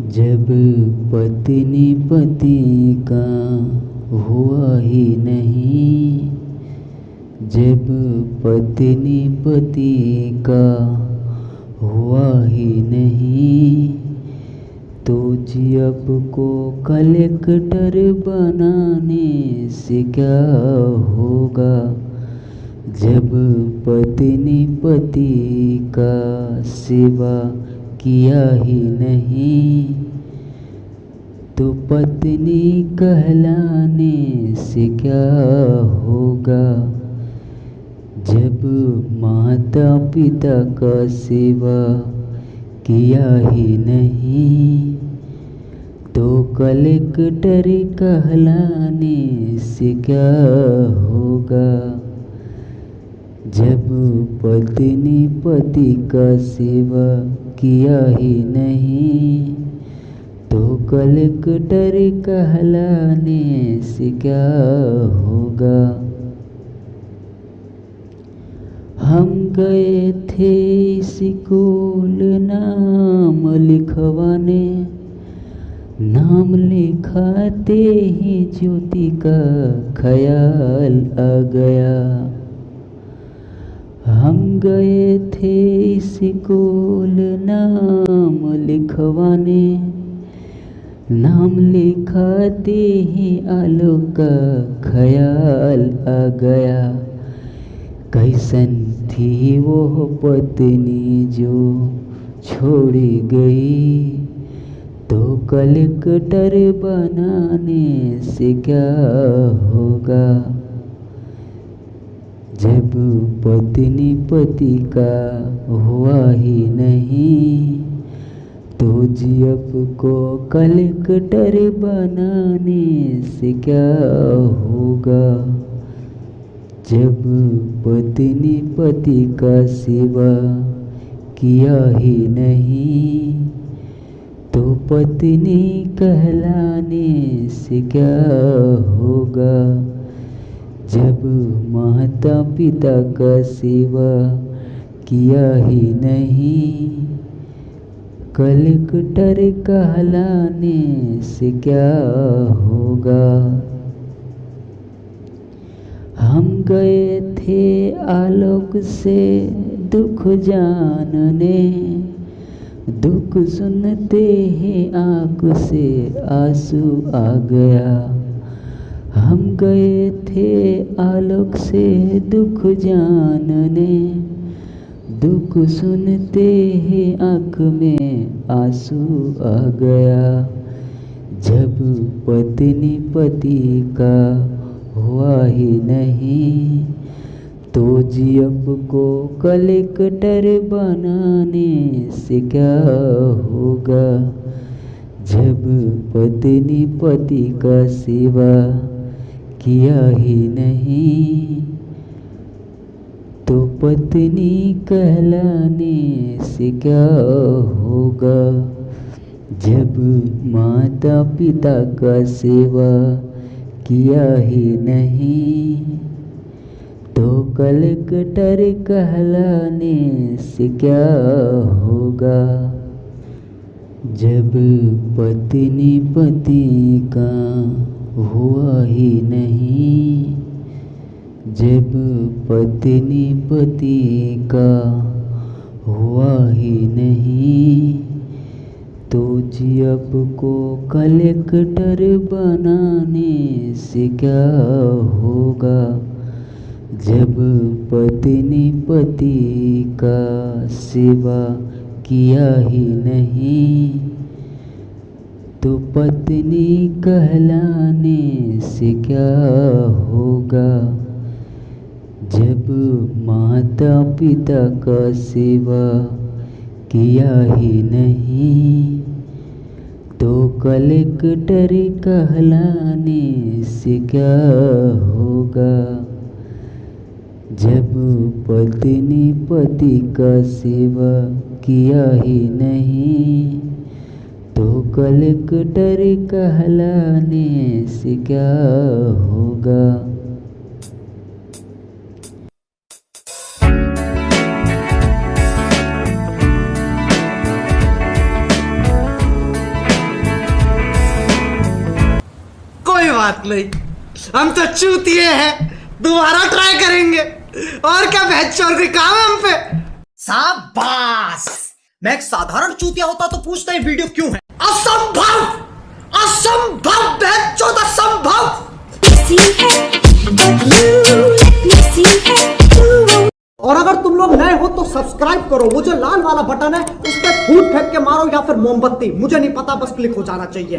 जब पत्नी पति का हुआ ही नहीं, जब पत्नी पति का हुआ ही नहीं, तो जियप को कलेक्टर बनाने से क्या होगा। जब पत्नी पति का सेवा किया ही नहीं, तो पत्नी कहलाने से क्या होगा। जब माता पिता का सेवा किया ही नहीं, तो कलेक्टर कहलाने से क्या होगा। जब पत्नी पति का सेवा किया ही नहीं, तो कलेक्टर कहलाने से क्या होगा। हम गए थे स्कूल नाम लिखवाने, नाम लिखाते ही ज्योति का ख्याल आ गया। हम गए थे स्कूल नाम लिखवाने, नाम लिखाते ही आलोक का ख्याल आ गया। कैसन थी वो पत्नी जो छोड़ी गई, तो कलेक्टर बनाने से क्या होगा। जब पत्नी पति का हुआ ही नहीं, तो जियप को कलेक्टर बनाने से क्या होगा। जब पत्नी पति का सेवा किया ही नहीं, तो पत्नी कहलाने से क्या होगा। जब माता पिता का सेवा किया ही नहीं, कलेक्टर कहलाने से क्या होगा। हम गए थे आलोक से दुख जानने, दुख सुनते ही आँख से आंसू आ गया। हम गए थे आलोक से दुख जानने, दुख सुनते ही आँख में आंसू आ गया। जब पत्नी पति का हुआ ही नहीं, तो जियप को कलेक्टर बनाने से क्या होगा। जब पत्नी पति का सेवा किया ही नहीं, तो पत्नी कहलाने से क्या होगा। जब माता पिता का सेवा किया ही नहीं, तो कलेक्टर कहलाने से क्या होगा। जब पत्नी पति का हुआ ही नहीं, जब पत्नी पति का हुआ ही नहीं, तो जियप को कलेक्टर बनाने से क्या होगा। जब पत्नी पति का सेवा किया ही नहीं, तो पत्नी कहलाने से क्या होगा। जब माता पिता का सेवा किया ही नहीं, तो कलेक्टर कहलाने से क्या होगा। जब पत्नी पति का सेवा किया ही नहीं, तो कलेक्टर कहलाने से क्या होगा। बात नहीं, हम तो चूतिए हैं, दोबारा ट्राई करेंगे। और क्या बहनचोद कोई काम है हम पे? शाबाश। मैं एक साधारण चूतिया होता तो पूछता ये वीडियो क्यों है। असंभव, असंभव बहनचोद, असंभव। और अगर तुम लोग नए हो तो सब्सक्राइब करो, वो जो लाल वाला बटन है उस पर फूट फेंक के मारो या फिर मोमबत्ती, मुझे नहीं पता, बस क्लिक हो जाना चाहिए।